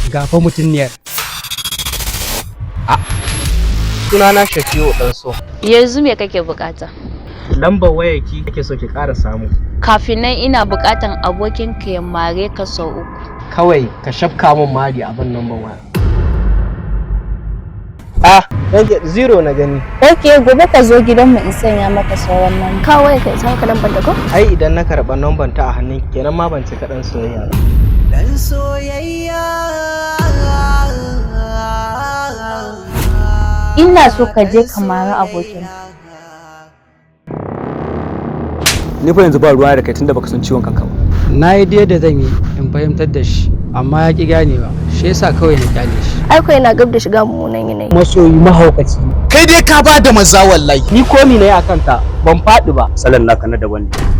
gafa mutuniyar. Sunana Shafi'u Ɗanso. Yanzu me kake bukata? Lambar wayarki kake so ki ƙara samu. Kafin nan ina bukatan abokin ka ya mare ka sau 3. Kawai ka shafka min mari abin lambar waya. Rage 0 na gani. Ok, gobe ka zo gidanmu in sanya maka sauran nan. Kawai ka isa ka lambar da ko? Ai idan na karɓa lambar ta a hannun kenan ma ban cika ɗan soyayya ba. Dan soyayya. Ina so ka je ka mari abokin. Ni fa yanzu ba ruwa da kai tunda baka san ciwon kanka ba. Na yi da zan yi in fahimtar da shi, amma ya ki ganewa. Shi yasa kawai na kyale shi. Ai ko yana gab da shiga mummunan yanayi. Masoyi mahaukaci. Kai dai ka ba da maza wallahi. Ni komi ne akan ta ban faɗi ba. Salan naka na daban ne.